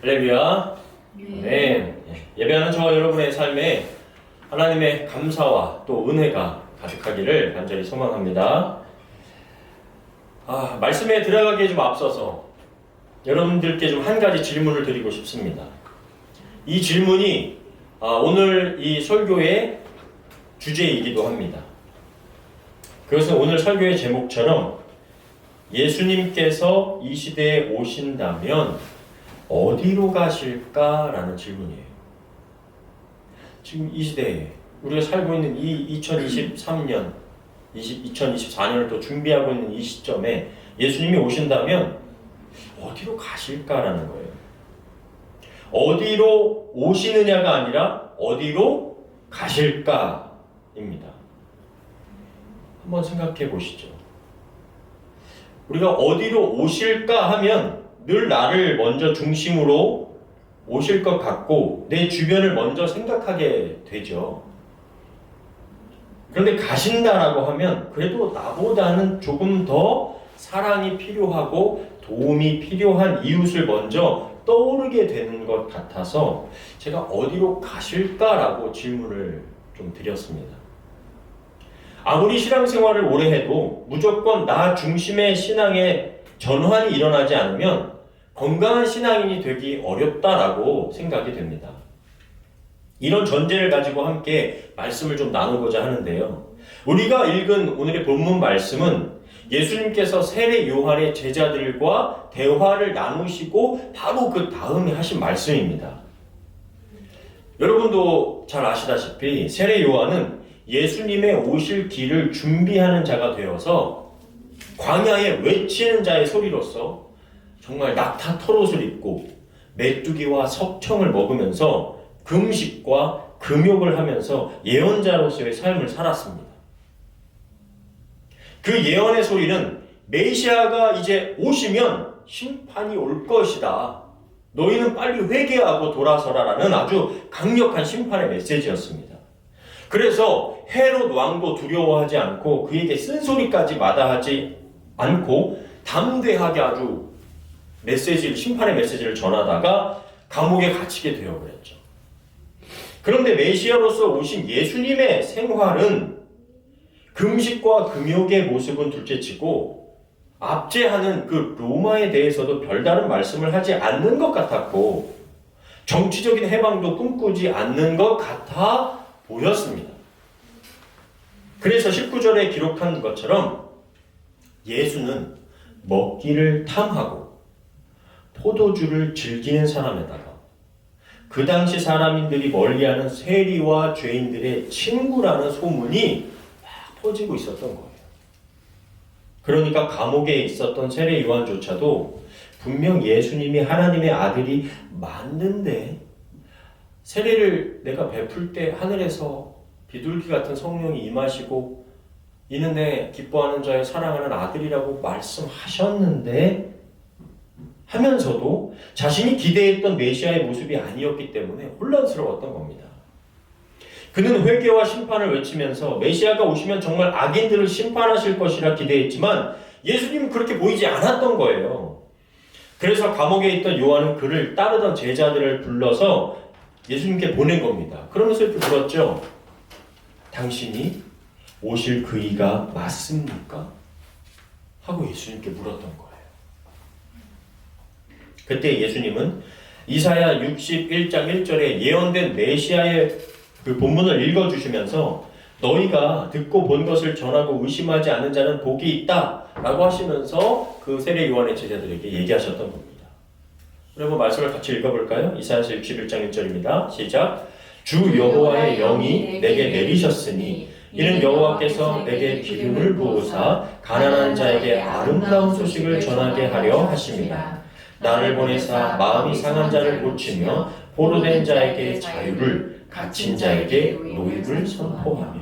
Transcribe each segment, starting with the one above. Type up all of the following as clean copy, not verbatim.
할렐루야. 네. 예배하는 저와 여러분의 삶에 하나님의 감사와 또 은혜가 가득하기를 간절히 소망합니다. 말씀에 들어가기에 좀 앞서서 여러분들께 좀 한 가지 질문을 드리고 싶습니다. 이 질문이 오늘 이 설교의 주제이기도 합니다. 그것은 오늘 설교의 제목처럼 예수님께서 이 시대에 오신다면 어디로 가실까라는 질문이에요. 지금 이 시대에 우리가 살고 있는 이 2023년, 2024년을 또 준비하고 있는 이 시점에 예수님이 오신다면 어디로 가실까라는 거예요. 어디로 오시느냐가 아니라 어디로 가실까입니다. 한번 생각해 보시죠. 우리가 어디로 오실까 하면 늘 나를 먼저 중심으로 오실 것 같고 내 주변을 먼저 생각하게 되죠. 그런데 가신다라고 하면 그래도 나보다는 조금 더 사랑이 필요하고 도움이 필요한 이웃을 먼저 떠오르게 되는 것 같아서 제가 어디로 가실까라고 질문을 좀 드렸습니다. 아무리 신앙생활을 오래 해도 무조건 나 중심의 신앙의 전환이 일어나지 않으면 건강한 신앙인이 되기 어렵다라고 생각이 됩니다. 이런 전제를 가지고 함께 말씀을 좀 나누고자 하는데요. 우리가 읽은 오늘의 본문 말씀은 예수님께서 세례 요한의 제자들과 대화를 나누시고 바로 그 다음에 하신 말씀입니다. 여러분도 잘 아시다시피 세례 요한은 예수님의 오실 길을 준비하는 자가 되어서 광야에 외치는 자의 소리로서 정말 낙타 털옷을 입고 메뚜기와 석청을 먹으면서 금식과 금욕을 하면서 예언자로서의 삶을 살았습니다. 그 예언의 소리는 메시아가 이제 오시면 심판이 올 것이다. 너희는 빨리 회개하고 돌아서라라는 아주 강력한 심판의 메시지였습니다. 그래서 헤롯 왕도 두려워하지 않고 그에게 쓴소리까지 마다하지 않고 담대하게 아주 심판의 메시지를 전하다가 감옥에 갇히게 되어버렸죠. 그런데 메시아로서 오신 예수님의 생활은 금식과 금욕의 모습은 둘째치고 압제하는 그 로마에 대해서도 별다른 말씀을 하지 않는 것 같았고 정치적인 해방도 꿈꾸지 않는 것 같아 보였습니다. 그래서 19절에 기록한 것처럼 예수는 먹기를 탐하고 포도주를 즐기는 사람에다가 그 당시 사람인들이 멀리하는 세리와 죄인들의 친구라는 소문이 막 퍼지고 있었던 거예요. 그러니까 감옥에 있었던 세례 요한조차도 분명 예수님이 하나님의 아들이 맞는데 세례를 내가 베풀 때 하늘에서 비둘기 같은 성령이 임하시고 이는 내 기뻐하는 자의 사랑하는 아들이라고 말씀하셨는데 하면서도 자신이 기대했던 메시아의 모습이 아니었기 때문에 혼란스러웠던 겁니다. 그는 회개와 심판을 외치면서 메시아가 오시면 정말 악인들을 심판하실 것이라 기대했지만 예수님은 그렇게 보이지 않았던 거예요. 그래서 감옥에 있던 요한은 그를 따르던 제자들을 불러서 예수님께 보낸 겁니다. 그러면서 이렇게 물었죠. 당신이 오실 그 이가 맞습니까? 하고 예수님께 물었던 거예요. 그때 예수님은 이사야 61장 1절에 예언된 메시아의 그 본문을 읽어주시면서 너희가 듣고 본 것을 전하고 의심하지 않는 자는 복이 있다 라고 하시면서 그 세례 요한의 제자들에게 얘기하셨던 겁니다. 여러분 말씀을 같이 읽어볼까요? 이사야서 61장 1절입니다. 시작. 주 여호와의 영이 내게 내리셨으니 이는 여호와께서 내게 기름을 부으사 가난한 자에게 아름다운 소식을 전하게 하려 하심이라. 나를 보내사 마음이 상한 자를 고치며 포로된 자에게 자유를 갇힌 자에게 노임을 선포하며.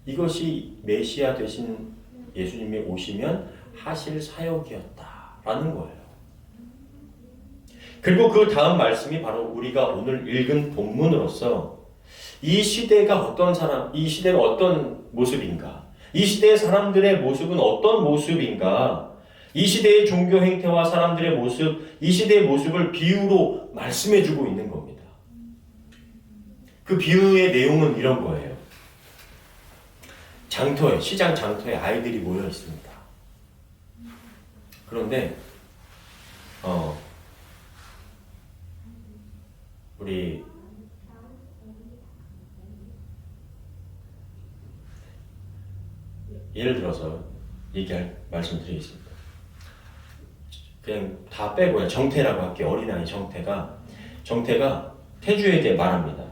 이것이 메시아 되신 예수님이 오시면 하실 사역이었다라는 거예요. 그리고 그 다음 말씀이 바로 우리가 오늘 읽은 본문으로서 이 시대가 어떤 모습인가? 이 시대의 사람들의 모습은 어떤 모습인가? 이 시대의 종교 행태와 사람들의 모습, 이 시대의 모습을 비유로 말씀해주고 있는 겁니다. 그 비유의 내용은 이런 거예요. 장터에, 시장 장터에 아이들이 모여 있습니다. 그런데 우리 예를 들어서 말씀드리겠습니다. 그냥 다 빼고 그냥 정태라고 할게요. 어린아이 정태가 태주에게 말합니다.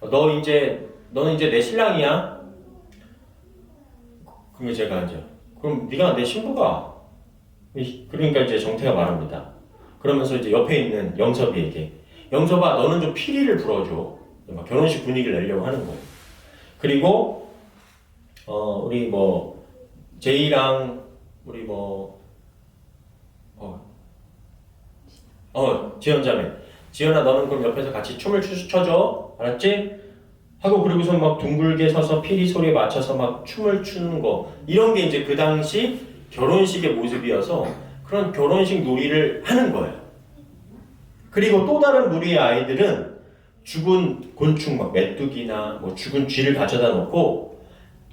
너는 이제 내 신랑이야? 그러면 제가 이제 그럼 네가 내 신부가. 그러니까 이제 정태가 말합니다. 그러면서 이제 옆에 있는 영섭이에게 영섭아 너는 좀 피리를 불어줘. 막 결혼식 분위기를 내려고 하는 거예요. 그리고 우리 뭐 제이랑 우리 지연자매 지연아 너는 그럼 옆에서 같이 춤을 춰줘. 알았지? 하고 그리고서 막 둥글게 서서 피리 소리에 맞춰서 막 춤을 추는 거 이런 게 이제 그 당시 결혼식의 모습이어서 그런 결혼식 놀이를 하는 거예요. 그리고 또 다른 무리의 아이들은 죽은 곤충 막 메뚜기나 뭐 죽은 쥐를 가져다 놓고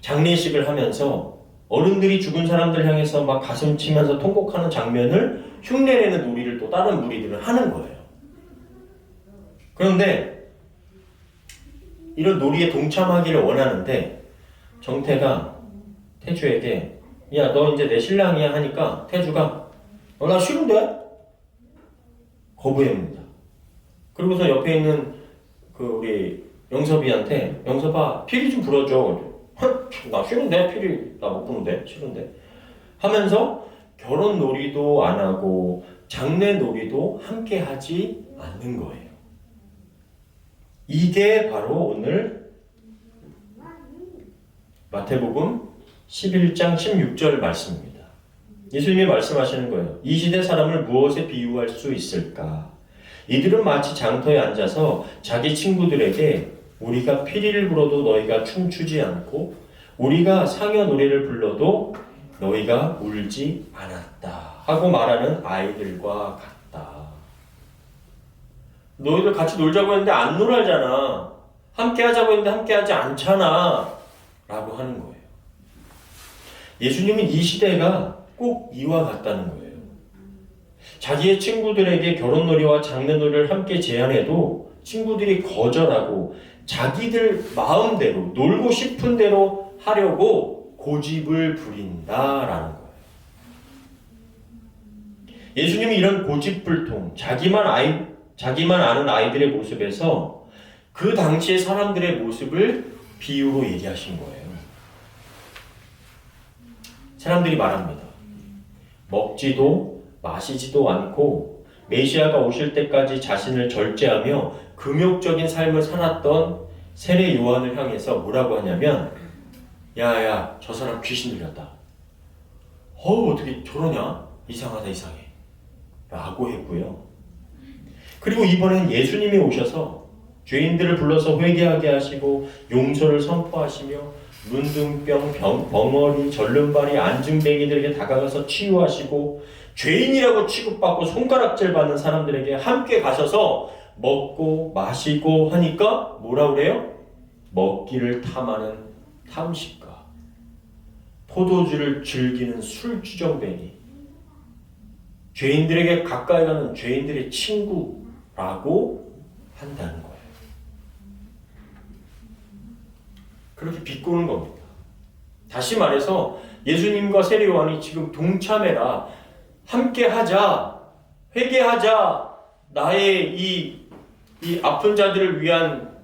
장례식을 하면서 어른들이 죽은 사람들 향해서 막 가슴 치면서 통곡하는 장면을 흉내내는 놀이를 또 다른 무리들은 하는 거예요. 그런데 이런 놀이에 동참하기를 원하는데 정태가 태주에게 야 너 이제 내 신랑이야 하니까 태주가 나 싫은데? 거부합니다. 그리고서 옆에 있는 그 우리 영섭이한테 영섭아 피리 좀 불어줘. 나 싫은데 피리 나 못 부는데 싫은데 하면서 결혼 놀이도 안 하고 장례 놀이도 함께 하지 않는 거예요. 이게 바로 오늘 마태복음 11장 16절 말씀입니다. 예수님이 말씀하시는 거예요. 이 시대 사람을 무엇에 비유할 수 있을까? 이들은 마치 장터에 앉아서 자기 친구들에게 우리가 피리를 불어도 너희가 춤추지 않고 우리가 상여 노래를 불러도 너희가 울지 않았다 하고 말하는 아이들과 같다. 너희들 같이 놀자고 했는데 안 놀아잖아. 함께 하자고 했는데 함께 하지 않잖아 라고 하는 거예요. 예수님은 이 시대가 꼭 이와 같다는 거예요. 자기의 친구들에게 결혼놀이와 장례놀이를 함께 제안해도 친구들이 거절하고 자기들 마음대로 놀고 싶은 대로 하려고 고집을 부린다라는 거예요. 예수님이 이런 고집불통, 자기만 아는 아이들의 모습에서 그 당시의 사람들의 모습을 비유로 얘기하신 거예요. 사람들이 말합니다. 먹지도 마시지도 않고 메시아가 오실 때까지 자신을 절제하며 금욕적인 삶을 살았던 세례 요한을 향해서 뭐라고 하냐면 야야 저 사람 귀신 들렸다. 어떻게 저러냐? 이상하다 이상해 라고 했고요. 그리고 이번엔 예수님이 오셔서 죄인들을 불러서 회개하게 하시고 용서를 선포하시며 문둥병, 벙어리, 절름발이, 안증뱅이들에게 다가가서 치유하시고 죄인이라고 취급받고 손가락질 받는 사람들에게 함께 가셔서 먹고 마시고 하니까 뭐라 그래요? 먹기를 탐하는 탐식가, 포도주를 즐기는 술주정뱅이, 죄인들에게 가까이 가는 죄인들의 친구라고 한다는 거예요. 그렇게 비꼬는 겁니다. 다시 말해서 예수님과 세례 요한이 지금 동참해라, 함께 하자, 회개하자, 나의 이 아픈 자들을 위한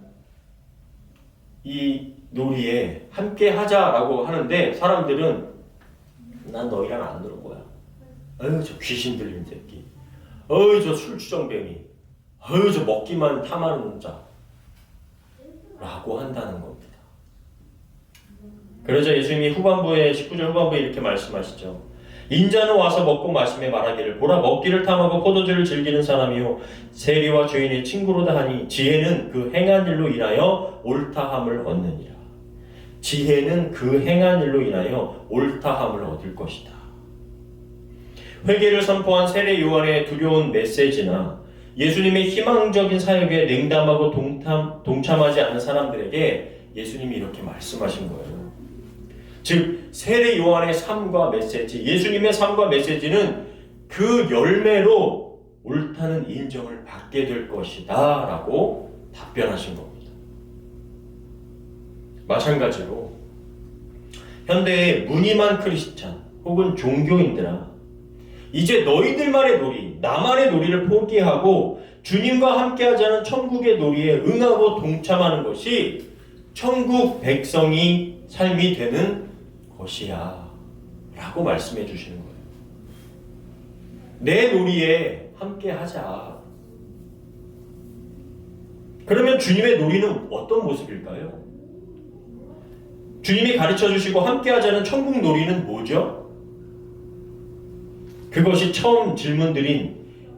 이 놀이에 함께 하자라고 하는데 사람들은 난 너희랑 안 놀을 거야. 어휴 저 귀신 들린 새끼, 어휴 저 술주정뱅이, 어휴 저 먹기만 탐하는 자 라고 한다는 겁니다. 그러자 예수님이 19절 후반부에 이렇게 말씀하시죠. 인자는 와서 먹고 마시며 말하기를 보라 먹기를 탐하고 포도주를 즐기는 사람이요 세리와 죄인의 친구로다 하니 지혜는 그 행한 일로 인하여 옳다함을 얻느니라. 지혜는 그 행한 일로 인하여 옳다함을 얻을 것이다. 회개를 선포한 세례 요한의 두려운 메시지나 예수님의 희망적인 사역에 냉담하고 동참하지 않는 사람들에게 예수님이 이렇게 말씀하신 거예요. 즉 세례 요한의 삶과 메시지, 예수님의 삶과 메시지는 그 열매로 옳다는 인정을 받게 될 것이다 라고 답변하신 겁니다. 마찬가지로 현대의 무늬만 크리스찬 혹은 종교인들아, 이제 너희들만의 놀이, 나만의 놀이를 포기하고 주님과 함께하자는 천국의 놀이에 응하고 동참하는 것이 천국 백성이 삶이 되는 것이야 라고 말씀해 주시는 거예요. 내 놀이에 함께하자. 그러면 주님의 놀이는 어떤 모습일까요? 주님이 가르쳐 주시고 함께하자는 천국 놀이는 뭐죠? 그것이 처음 질문드린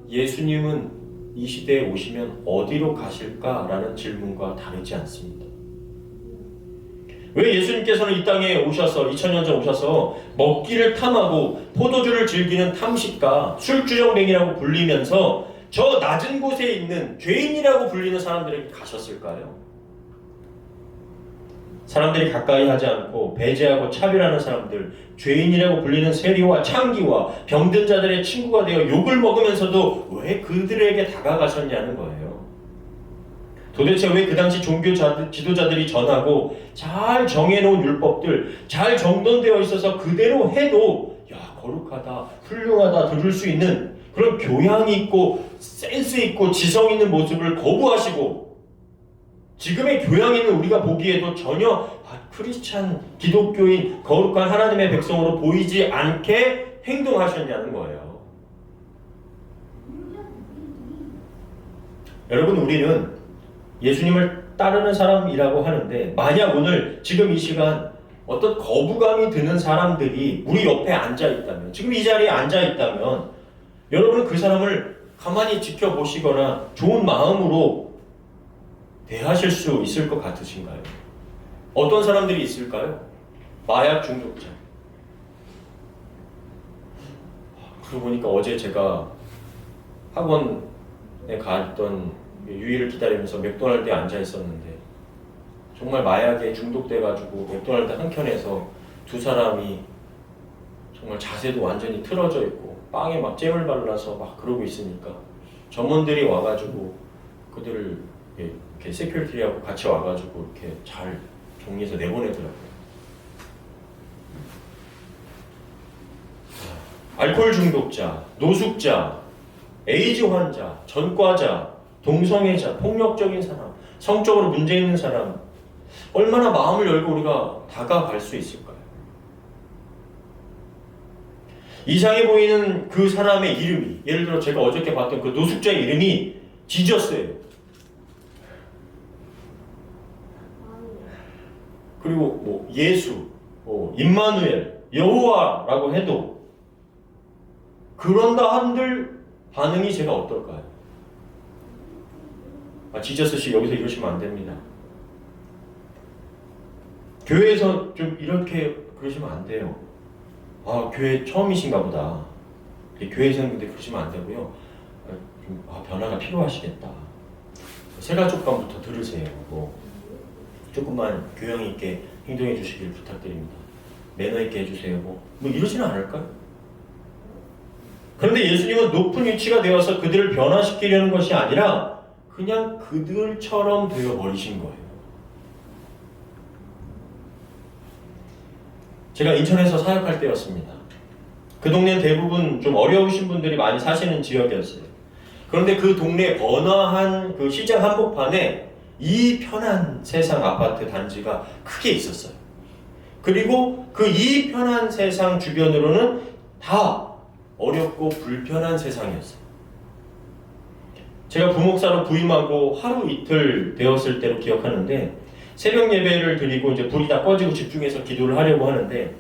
예수님은 이 시대에 오시면 어디로 가실까라는 질문과 다르지 않습니다. 왜 예수님께서는 이 땅에 오셔서 2000년 전 오셔서 먹기를 탐하고 포도주를 즐기는 탐식가, 술주정뱅이라고 불리면서 저 낮은 곳에 있는 죄인이라고 불리는 사람들에게 가셨을까요? 사람들이 가까이 하지 않고 배제하고 차별하는 사람들, 죄인이라고 불리는 세리와 창기와 병든 자들의 친구가 되어 욕을 먹으면서도 왜 그들에게 다가가셨냐는 거예요. 도대체 왜 그 당시 종교 지도자들이 전하고 잘 정해놓은 율법들, 잘 정돈되어 있어서 그대로 해도 야 거룩하다, 훌륭하다 들을 수 있는 그런 교양이 있고 센스 있고 지성 있는 모습을 거부하시고 지금의 교양 있는 우리가 보기에도 전혀 크리스찬, 기독교인, 거룩한 하나님의 백성으로 보이지 않게 행동하셨냐는 거예요. 여러분, 우리는 예수님을 따르는 사람이라고 하는데 만약 오늘 지금 이 시간 어떤 거부감이 드는 사람들이 우리 옆에 앉아 있다면, 지금 이 자리에 앉아 있다면 여러분은 그 사람을 가만히 지켜보시거나 좋은 마음으로 대하실 수 있을 것 같으신가요? 어떤 사람들이 있을까요? 마약 중독자. 그러고 보니까 어제 제가 학원에 갔던 유일을 기다리면서 맥도날드에 앉아 있었는데 정말 마약에 중독돼가지고 맥도날드 한켠에서 두 사람이 정말 자세도 완전히 틀어져 있고 빵에 막 잼을 발라서 막 그러고 있으니까 점원들이 와가지고 그들을 이렇게 세큐리티하고 같이 와가지고 이렇게 잘 정리해서 내보내더라고요. 알코올 중독자, 노숙자, 에이즈 환자, 전과자, 동성애자, 폭력적인 사람, 성적으로 문제 있는 사람, 얼마나 마음을 열고 우리가 다가갈 수 있을까요? 이상해 보이는 그 사람의 이름이, 예를 들어 제가 어저께 봤던 그 노숙자의 이름이 지저스예요. 그리고 뭐 예수, 임마누엘, 여호와라고 해도 그런다 한들 반응이 제가 어떨까요? 지저스 씨 여기서 이러시면 안 됩니다. 교회에서 좀 이렇게 그러시면 안 돼요. 교회 처음이신가 보다. 교회에서는 근데 그러시면 안 되고요. 변화가 필요하시겠다. 새가족감부터 들으세요. 조금만 교양 있게 행동해 주시길 부탁드립니다. 매너 있게 해주세요. 뭐 이러지는 않을까요? 그런데 예수님은 높은 위치가 되어서 그들을 변화시키려는 것이 아니라 그냥 그들처럼 되어버리신 거예요. 제가 인천에서 사역할 때였습니다. 그 동네는 대부분 좀 어려우신 분들이 많이 사시는 지역이었어요. 그런데 그 동네 번화한 그 시장 한복판에 이 편한 세상 아파트 단지가 크게 있었어요. 그리고 그 이 편한 세상 주변으로는 다 어렵고 불편한 세상이었어요. 제가 부목사로 부임하고 하루 이틀 되었을 때로 기억하는데 새벽 예배를 드리고 이제 불이 다 꺼지고 집중해서 기도를 하려고 하는데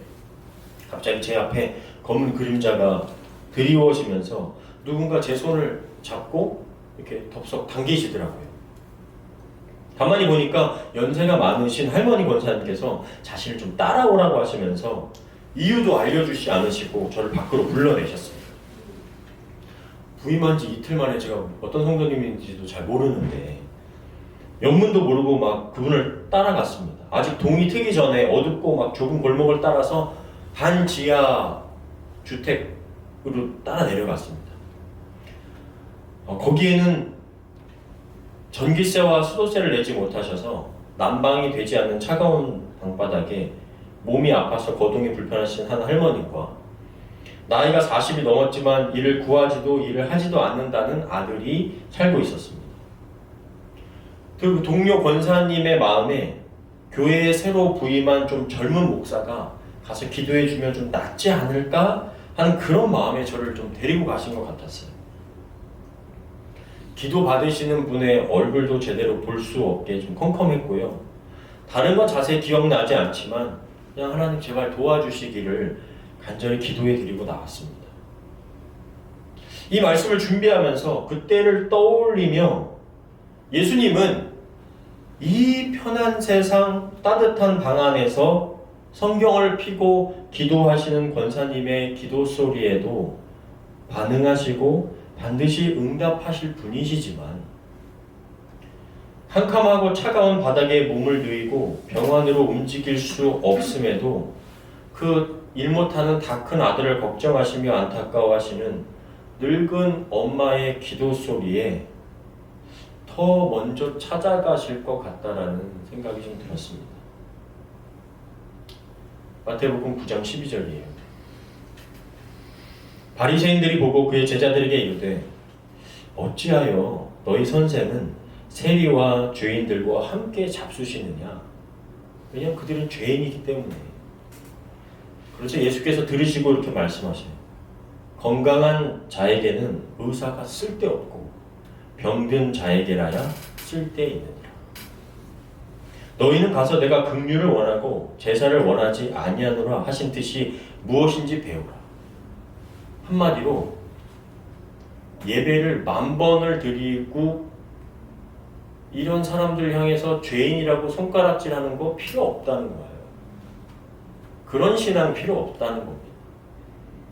갑자기 제 앞에 검은 그림자가 드리워지면서 누군가 제 손을 잡고 이렇게 덥석 당기시더라고요. 가만히 보니까 연세가 많으신 할머니 권사님께서 자신을 좀 따라오라고 하시면서 이유도 알려주시 않으시고 저를 밖으로 불러내셨어요. 부임한 지 이틀 만에 제가 어떤 성도님인지도 잘 모르는데 영문도 모르고 막 그분을 따라갔습니다. 아직 동이 트기 전에 어둡고 막 좁은 골목을 따라서 반지하 주택으로 따라 내려갔습니다. 거기에는 전기세와 수도세를 내지 못하셔서 난방이 되지 않는 차가운 방바닥에 몸이 아파서 거동이 불편하신 한 할머니과 나이가 40이 넘었지만 일을 구하지도 일을 하지도 않는다는 아들이 살고 있었습니다. 그 동료 권사님의 마음에 교회에 새로 부임한 좀 젊은 목사가 가서 기도해주면 좀 낫지 않을까 하는 그런 마음에 저를 좀 데리고 가신 것 같았어요. 기도 받으시는 분의 얼굴도 제대로 볼 수 없게 좀 컴컴했고요. 다른 건 자세히 기억나지 않지만 그냥 하나님 제발 도와주시기를 간절히 기도해 드리고 나왔습니다. 이 말씀을 준비하면서 그때를 떠올리며 예수님은 이 편한 세상 따뜻한 방 안에서 성경을 펴고 기도하시는 권사님의 기도 소리에도 반응하시고 반드시 응답하실 분이시지만 캄캄하고 차가운 바닥에 몸을 누이고 병원으로 움직일 수 없음에도 그 일 못하는 다 큰 아들을 걱정하시며 안타까워하시는 늙은 엄마의 기도 소리에 더 먼저 찾아가실 것 같다라는 생각이 좀 들었습니다. 마태복음 9장 12절이에요. 바리새인들이 보고 그의 제자들에게 이르되 어찌하여 너희 선생은 세리와 죄인들과 함께 잡수시느냐? 왜냐하면 그들은 죄인이기 때문에. 그렇죠. 예수께서 들으시고 이렇게 말씀하셔요. 건강한 자에게는 의사가 쓸데없고 병든 자에게라야 쓸데있느니라. 너희는 가서 내가 긍휼을 원하고 제사를 원하지 아니하노라 하신 뜻이 무엇인지 배우라. 한마디로 예배를 10,000번을 드리고 이런 사람들 향해서 죄인이라고 손가락질하는 거 필요 없다는 거예요. 그런 신앙 필요 없다는 겁니다.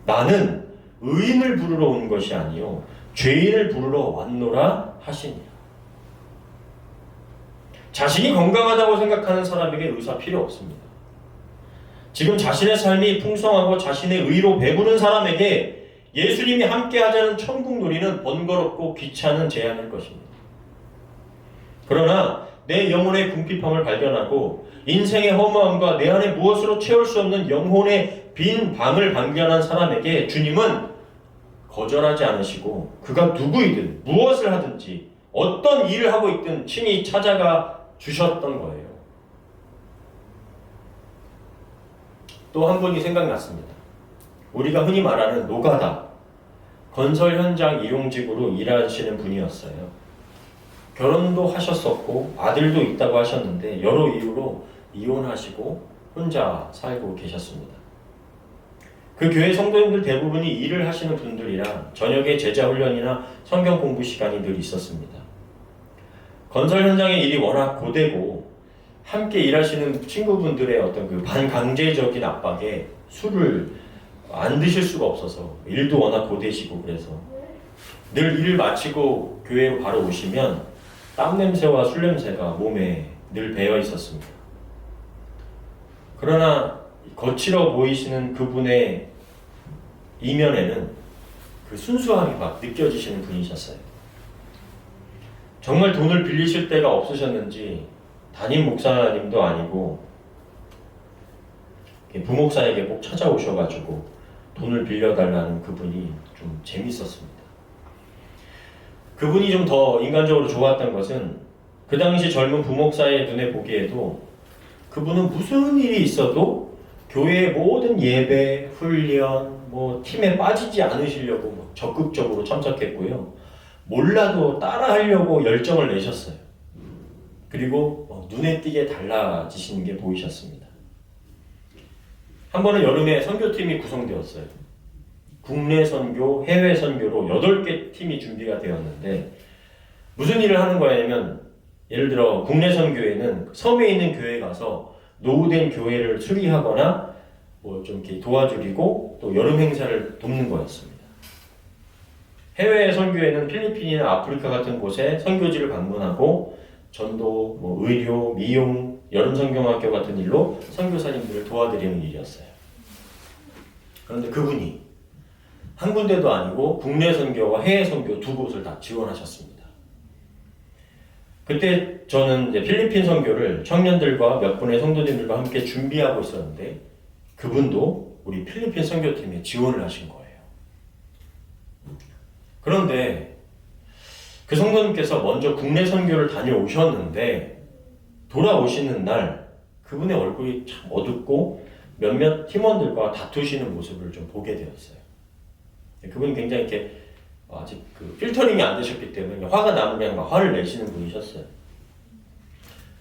나는 의인을 부르러 온 것이 아니요 죄인을 부르러 왔노라 하시니라. 자신이 건강하다고 생각하는 사람에게 의사 필요 없습니다. 지금 자신의 삶이 풍성하고 자신의 의로 배부른 사람에게 예수님이 함께 하자는 천국놀이는 번거롭고 귀찮은 제안일 것입니다. 그러나 내 영혼의 궁핍함을 발견하고 인생의 허무함과 내 안에 무엇으로 채울 수 없는 영혼의 빈 방을 발견한 사람에게 주님은 거절하지 않으시고 그가 누구이든 무엇을 하든지 어떤 일을 하고 있든 친히 찾아가 주셨던 거예요. 또 한 분이 생각났습니다. 우리가 흔히 말하는 노가다, 건설 현장 일용직으로 일하시는 분이었어요. 결혼도 하셨었고 아들도 있다고 하셨는데 여러 이유로 이혼하시고 혼자 살고 계셨습니다. 그 교회 성도님들 대부분이 일을 하시는 분들이라 저녁에 제자 훈련이나 성경 공부 시간이 늘 있었습니다. 건설 현장의 일이 워낙 고되고 함께 일하시는 친구분들의 어떤 그 반강제적인 압박에 술을 안 드실 수가 없어서 일도 워낙 고되시고 그래서 늘 일을 마치고 교회로 바로 오시면 땀 냄새와 술 냄새가 몸에 늘 배어 있었습니다. 그러나 거칠어 보이시는 그분의 이면에는 그 순수함이 막 느껴지시는 분이셨어요. 정말 돈을 빌리실 데가 없으셨는지 담임 목사님도 아니고 부목사에게 꼭 찾아오셔가지고 돈을 빌려달라는 그분이 좀 재밌었습니다. 그분이 좀 더 인간적으로 좋았던 것은 그 당시 젊은 부목사의 눈에 보기에도 그분은 무슨 일이 있어도 교회의 모든 예배, 훈련, 팀에 빠지지 않으시려고 적극적으로 참석했고요. 몰라도 따라하려고 열정을 내셨어요. 그리고 눈에 띄게 달라지시는 게 보이셨습니다. 한 번은 여름에 선교팀이 구성되었어요. 국내 선교, 해외 선교로 8개 팀이 준비가 되었는데 무슨 일을 하는 거냐면 예를 들어 국내 선교회는 섬에 있는 교회에 가서 노후된 교회를 수리하거나 좀 이렇게 도와주리고 또 여름 행사를 돕는 거였습니다. 해외 선교에는 필리핀이나 아프리카 같은 곳에 선교지를 방문하고 전도, 의료, 미용, 여름 선교학교 같은 일로 선교사님들을 도와드리는 일이었어요. 그런데 그분이 한 군데도 아니고 국내 선교와 해외 선교 두 곳을 다 지원하셨습니다. 그때 저는 이제 필리핀 선교를 청년들과 몇 분의 성도님들과 함께 준비하고 있었는데 그분도 우리 필리핀 선교팀에 지원을 하신 거예요. 그런데 그 성도님께서 먼저 국내 선교를 다녀오셨는데 돌아오시는 날 그분의 얼굴이 참 어둡고 몇몇 팀원들과 다투시는 모습을 좀 보게 되었어요. 그분이 굉장히 이렇게 아직 그 필터링이 안 되셨기 때문에 화가 나면 그냥 막 화를 내시는 분이셨어요.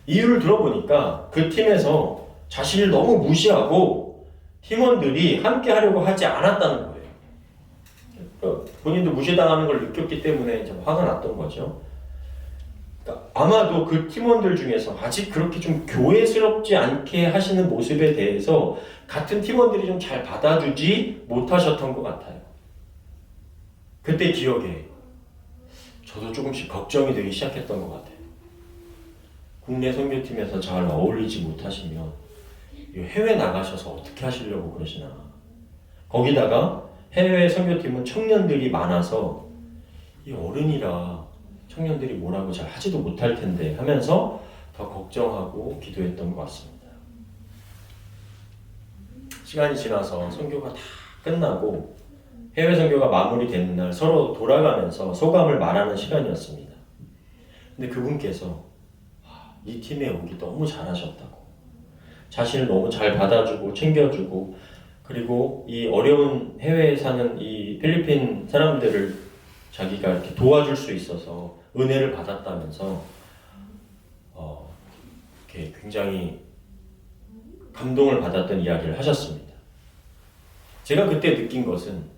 이유를 들어보니까 그 팀에서 자신을 너무 무시하고 팀원들이 함께 하려고 하지 않았다는 거예요. 본인도 무시당하는 걸 느꼈기 때문에 좀 화가 났던 거죠. 그러니까 아마도 그 팀원들 중에서 아직 그렇게 좀 교회스럽지 않게 하시는 모습에 대해서 같은 팀원들이 좀 잘 받아주지 못하셨던 것 같아요. 그때 기억에 저도 조금씩 걱정이 되기 시작했던 것 같아요. 국내 선교팀에서 잘 어울리지 못하시면 해외 나가셔서 어떻게 하시려고 그러시나. 거기다가 해외 선교팀은 청년들이 많아서 이 어른이라 청년들이 뭐라고 잘 하지도 못할 텐데 하면서 더 걱정하고 기도했던 것 같습니다. 시간이 지나서 선교가 다 끝나고 해외 선교가 마무리되는 날 서로 돌아가면서 소감을 말하는 시간이었습니다. 근데 그분께서 이 팀에 오기 너무 잘하셨다고, 자신을 너무 잘 받아주고 챙겨주고, 그리고 이 어려운 해외에 사는 이 필리핀 사람들을 자기가 이렇게 도와줄 수 있어서 은혜를 받았다면서 이렇게 굉장히 감동을 받았던 이야기를 하셨습니다. 제가 그때 느낀 것은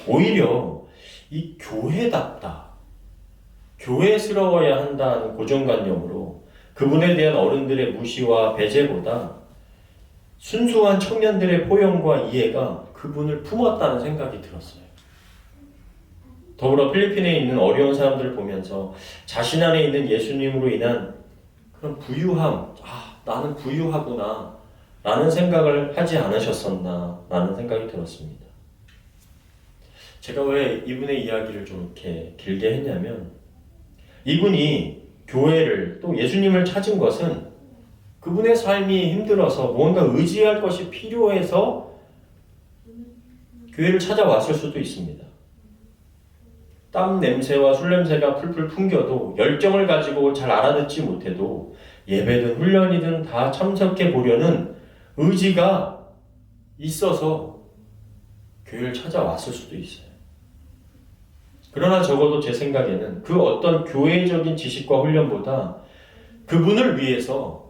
오히려 이 교회답다, 교회스러워야 한다는 고정관념으로 그분에 대한 어른들의 무시와 배제보다 순수한 청년들의 포용과 이해가 그분을 품었다는 생각이 들었어요. 더불어 필리핀에 있는 어려운 사람들을 보면서 자신 안에 있는 예수님으로 인한 그런 부유함, 나는 부유하구나 라는 생각을 하지 않으셨었나 라는 생각이 들었습니다. 제가 왜 이분의 이야기를 좀 이렇게 길게 했냐면, 이분이 교회를 또 예수님을 찾은 것은 그분의 삶이 힘들어서 뭔가 의지할 것이 필요해서 교회를 찾아왔을 수도 있습니다. 땀 냄새와 술 냄새가 풀풀 풍겨도 열정을 가지고 잘 알아듣지 못해도 예배든 훈련이든 다 참석해 보려는 의지가 있어서 교회를 찾아왔을 수도 있어요. 그러나 적어도 제 생각에는 그 어떤 교회적인 지식과 훈련보다 그분을 위해서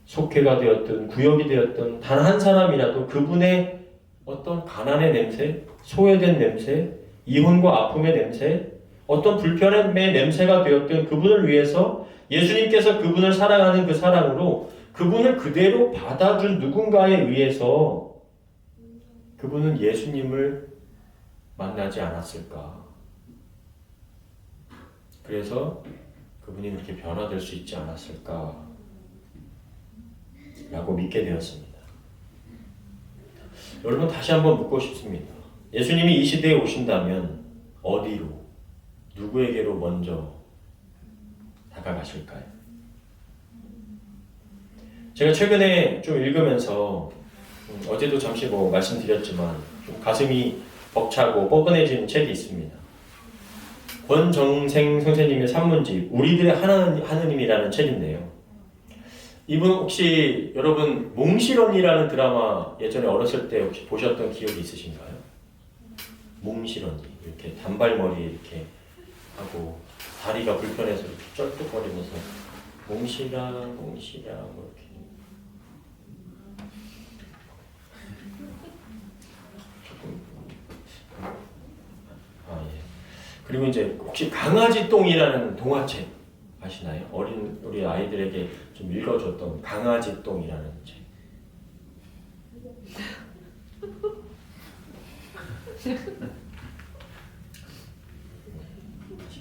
속회가 되었든 구역이 되었든 단 한 사람이라도 그분의 어떤 가난의 냄새, 소외된 냄새, 이혼과 아픔의 냄새, 어떤 불편함의 냄새가 되었든 그분을 위해서 예수님께서 그분을 사랑하는 그 사랑으로 그분을 그대로 받아준 누군가에 의해서 그분은 예수님을 만나지 않았을까. 그래서 그분이 그렇게 변화될 수 있지 않았을까 라고 믿게 되었습니다. 여러분, 다시 한번 묻고 싶습니다. 예수님이 이 시대에 오신다면 어디로, 누구에게로 먼저 다가가실까요? 제가 최근에 좀 읽으면서 어제도 잠시 말씀드렸지만 좀 가슴이 벅차고 뻐근해지는 책이 있습니다. 권정생 선생님의 산문집 우리들의 하느님이라는 책인데요. 이분 혹시 여러분 몽실언니라는 드라마 예전에 어렸을 때 혹시 보셨던 기억이 있으신가요? 몽실언니, 이렇게 단발머리 이렇게 하고 다리가 불편해서 이렇게 쩔뚝거리면서 몽실아 이렇게 조금 예. 그리고 이제 혹시 강아지 똥이라는 동화책 아시나요? 우리 아이들에게 좀 읽어줬던 강아지 똥이라는 책.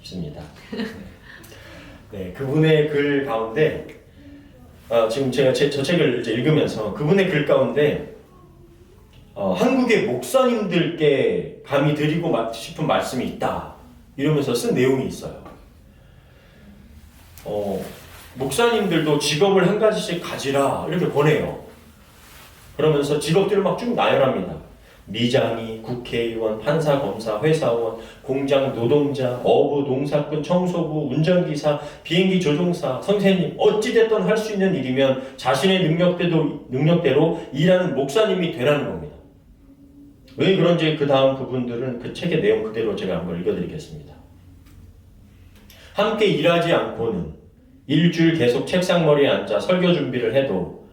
싶습니다. 네, 그분의 글 가운데 지금 제가 저 책을 이제 읽으면서 그분의 글 가운데 한국의 목사님들께 감히 드리고 싶은 말씀이 있다 이러면서 쓴 내용이 있어요. 목사님들도 직업을 한 가지씩 가지라 이렇게 권해요. 그러면서 직업들을 막 쭉 나열합니다. 미장이, 국회의원, 판사, 검사, 회사원, 공장 노동자, 어부, 농사꾼, 청소부, 운전기사, 비행기 조종사, 선생님 어찌됐든 할 수 있는 일이면 자신의 능력대로 일하는 목사님이 되라는 겁니다. 왜 그런지 그 다음 부분들은 그 책의 내용 그대로 제가 한번 읽어드리겠습니다. 함께 일하지 않고는 일주일 계속 책상머리에 앉아 설교 준비를 해도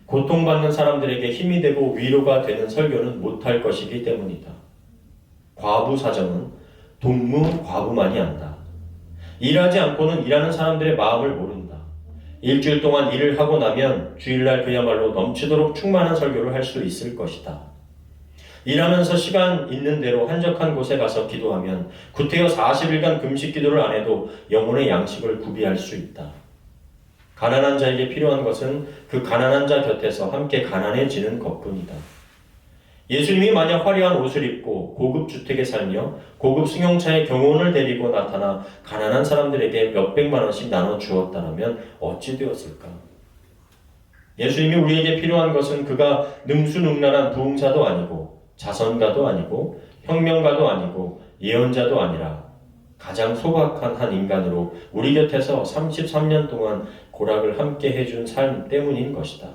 고통받는 사람들에게 힘이 되고 위로가 되는 설교는 못할 것이기 때문이다. 과부 사정은 동무 과부만이 안다. 일하지 않고는 일하는 사람들의 마음을 모른다. 일주일 동안 일을 하고 나면 주일날 그야말로 넘치도록 충만한 설교를 할 수 있을 것이다. 일하면서 시간 있는 대로 한적한 곳에 가서 기도하면 구태여 40일간 금식 기도를 안 해도 영혼의 양식을 구비할 수 있다. 가난한 자에게 필요한 것은 그 가난한 자 곁에서 함께 가난해지는 것뿐이다. 예수님이 만약 화려한 옷을 입고 고급 주택에 살며 고급 승용차에 경호원을 데리고 나타나 가난한 사람들에게 몇백만 원씩 나눠 주었다면 어찌 되었을까? 예수님이 우리에게 필요한 것은 그가 능수능란한 부흥사도 아니고 자선가도 아니고 혁명가도 아니고 예언자도 아니라 가장 소박한 한 인간으로 우리 곁에서 33년 동안 고락을 함께 해준 삶 때문인 것이다.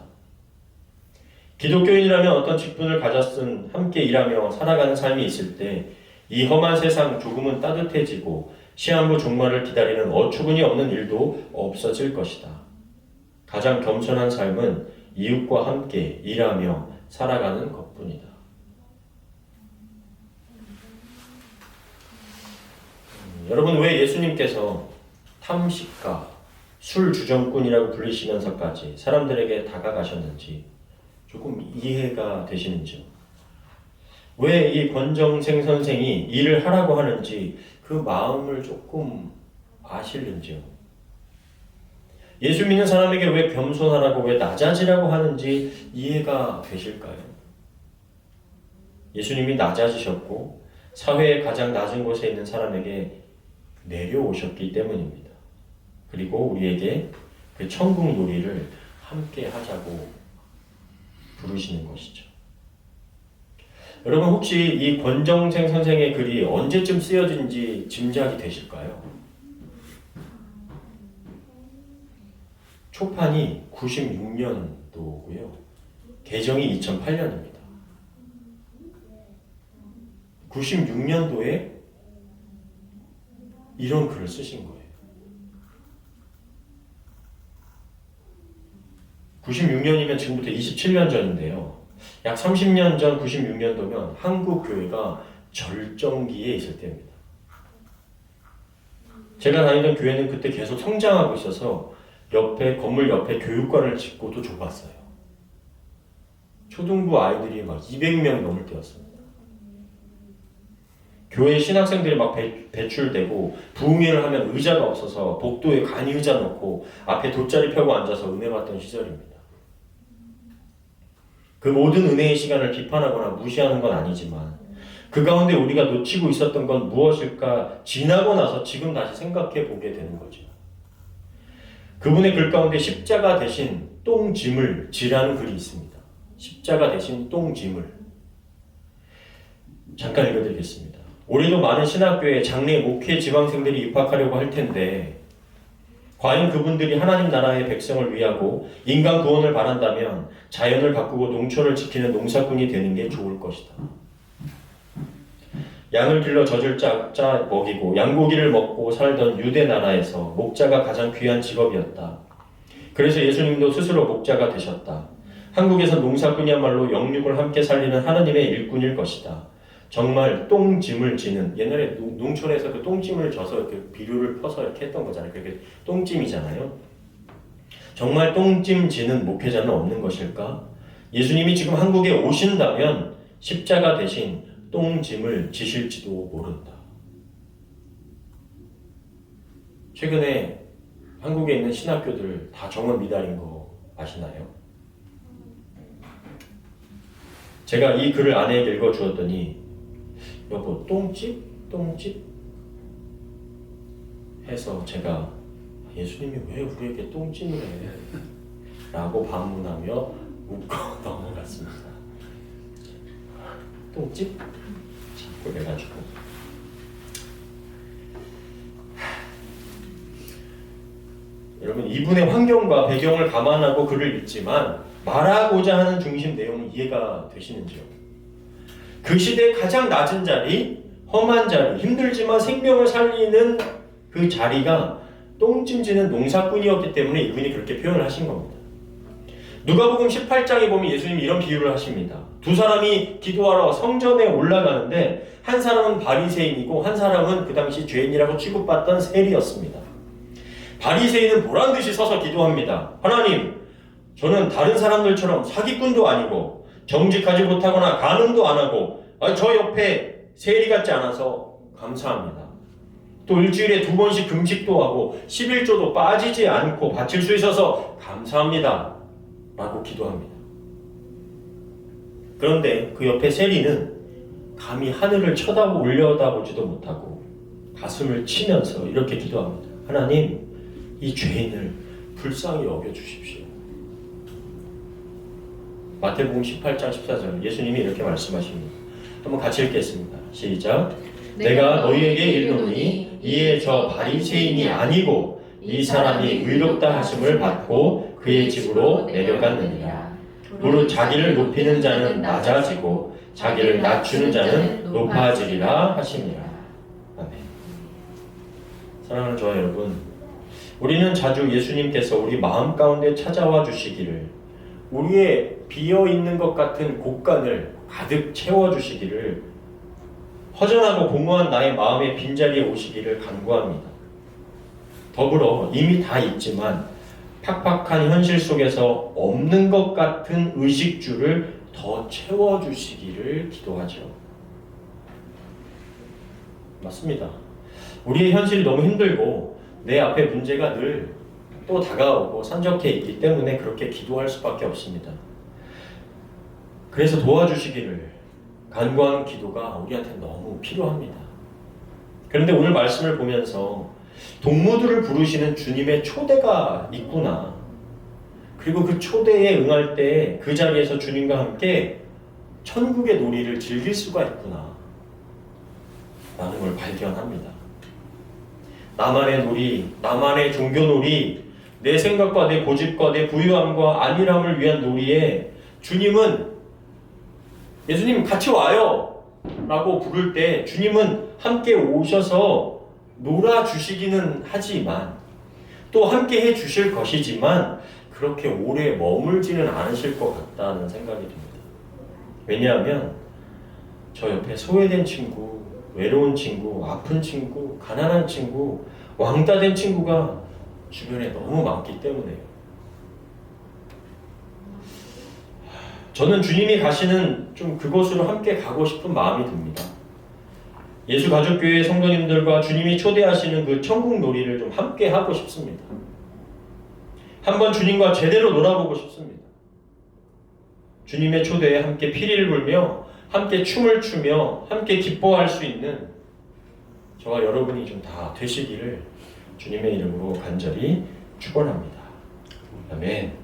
기독교인이라면 어떤 직분을 가졌든 함께 일하며 살아가는 삶이 있을 때 이 험한 세상 조금은 따뜻해지고 시한부 종말을 기다리는 어처구니 없는 일도 없어질 것이다. 가장 겸손한 삶은 이웃과 함께 일하며 살아가는 것뿐이다. 여러분, 왜 예수님께서 탐식가, 술주정꾼이라고 불리시면서까지 사람들에게 다가가셨는지 조금 이해가 되시는지요? 왜 이 권정생 선생이 일을 하라고 하는지 그 마음을 조금 아실는지요? 예수 믿는 사람에게 왜 겸손하라고, 왜 낮아지라고 하는지 이해가 되실까요? 예수님이 낮아지셨고 사회의 가장 낮은 곳에 있는 사람에게 내려오셨기 때문입니다. 그리고 우리에게 그 천국 놀이를 함께 하자고 부르시는 것이죠. 여러분, 혹시 이 권정생 선생의 글이 언제쯤 쓰여진지 짐작이 되실까요? 초판이 96년도고요. 개정이 2008년입니다. 96년도에 이런 글을 쓰신 거예요. 96년이면 지금부터 27년 전인데요. 약 30년 전 96년도면 한국 교회가 절정기에 있을 때입니다. 제가 다니던 교회는 그때 계속 성장하고 있어서 건물 옆에 교육관을 짓고도 좁았어요. 초등부 아이들이 막 200명 넘을 때였습니다. 교회 신학생들이 막 배출되고 부흥회를 하면 의자가 없어서 복도에 간이 의자 놓고 앞에 돗자리 펴고 앉아서 은혜 받던 시절입니다. 그 모든 은혜의 시간을 비판하거나 무시하는 건 아니지만 그 가운데 우리가 놓치고 있었던 건 무엇일까 지나고 나서 지금 다시 생각해 보게 되는 거죠. 그분의 글 가운데 십자가 대신 똥짐을 지라는 글이 있습니다. 십자가 대신 똥짐을. 잠깐 읽어드리겠습니다. 올해도 많은 신학교에 장래 목회 지망생들이 입학하려고 할 텐데 과연 그분들이 하나님 나라의 백성을 위하고 인간 구원을 바란다면 자연을 가꾸고 농촌을 지키는 농사꾼이 되는 게 좋을 것이다. 양을 길러 젖을 짜 먹이고 양고기를 먹고 살던 유대 나라에서 목자가 가장 귀한 직업이었다. 그래서 예수님도 스스로 목자가 되셨다. 한국에서 농사꾼이야말로 영육을 함께 살리는 하나님의 일꾼일 것이다. 정말 똥짐을 지는, 옛날에 농촌에서 그 똥짐을 져서 이렇게 비료를 퍼서 이렇게 했던 거잖아요. 그게 똥짐이잖아요. 정말 똥짐 지는 목회자는 없는 것일까? 예수님이 지금 한국에 오신다면 십자가 대신 똥짐을 지실지도 모른다. 최근에 한국에 있는 신학교들 다 정원 미달인 거 아시나요? 제가 이 글을 아내에게 읽어주었더니 여보 똥집? 똥집? 해서 제가 예수님이 왜 우리에게 똥집을 해? 라고 반문하며 웃고 넘어갔습니다. 똥집? 자꾸 그래가지고 여러분 이분의 환경과 배경을 감안하고 글을 읽지만 말하고자 하는 중심 내용은 이해가 되시는지요? 그 시대의 가장 낮은 자리, 험한 자리, 힘들지만 생명을 살리는 그 자리가 똥찜지는 농사꾼이었기 때문에 이분이 그렇게 표현을 하신 겁니다. 누가복음 18장에 보면 예수님이 이런 비유를 하십니다. 두 사람이 기도하러 성전에 올라가는데 한 사람은 바리새인이고 한 사람은 그 당시 죄인이라고 취급받던 세리였습니다. 바리새인은 보란듯이 서서 기도합니다. 하나님, 저는 다른 사람들처럼 사기꾼도 아니고 정직하지 못하거나 간음도 안 하고 저 옆에 세리 같지 않아서 감사합니다. 또 일주일에 2번씩 금식도 하고 11조도 빠지지 않고 바칠 수 있어서 감사합니다. 라고 기도합니다. 그런데 그 옆에 세리는 감히 하늘을 올려다보지도 못하고 가슴을 치면서 이렇게 기도합니다. 하나님, 이 죄인을 불쌍히 여겨주십시오. 마태복음 18장 14절 예수님이 이렇게 말씀하십니다. 한번 같이 읽겠습니다. 시작. 내가 너희에게 이르노니 이에 저 바리새인이 아니고 이 사람이 의롭다 하심을 받고 그의 집으로 내려갔느니라. 무릇 자기를 높이는 자는 낮아지고 자기를 낮추는 자는 높아지리라 하시니라. 아멘. 사랑하는 저와 여러분, 우리는 자주 예수님께서 우리 마음 가운데 찾아와 주시기를, 우리의 비어있는 것 같은 곳간을 가득 채워주시기를, 허전하고 공허한 나의 마음의 빈자리에 오시기를 간구합니다. 더불어 이미 다 있지만 팍팍한 현실 속에서 없는 것 같은 의식주를 더 채워주시기를 기도하죠. 맞습니다. 우리의 현실이 너무 힘들고 내 앞에 문제가 늘 또 다가오고 산적해 있기 때문에 그렇게 기도할 수밖에 없습니다. 그래서 도와주시기를 간구하는 기도가 우리한테 너무 필요합니다. 그런데 오늘 말씀을 보면서 동무들을 부르시는 주님의 초대가 있구나. 그리고 그 초대에 응할 때 그 자리에서 주님과 함께 천국의 놀이를 즐길 수가 있구나 라는 걸 발견합니다. 나만의 놀이, 나만의 종교 놀이, 내 생각과 내 고집과 내 부유함과 안일함을 위한 놀이에 주님은, 예수님 같이 와요 라고 부를 때 주님은 함께 오셔서 놀아주시기는 하지만, 또 함께 해주실 것이지만 그렇게 오래 머물지는 않으실 것 같다는 생각이 듭니다. 왜냐하면 저 옆에 소외된 친구, 외로운 친구, 아픈 친구, 가난한 친구, 왕따된 친구가 주변에 너무 많기 때문에요. 저는 주님이 가시는 좀 그곳으로 함께 가고 싶은 마음이 듭니다. 예수가족교회 성도님들과 주님이 초대하시는 그 천국 놀이를 좀 함께 하고 싶습니다. 한번 주님과 제대로 놀아보고 싶습니다. 주님의 초대에 함께 피리를 불며 함께 춤을 추며 함께 기뻐할 수 있는 저와 여러분이 좀 다 되시기를 주님의 이름으로 간절히 축원합니다. 아멘.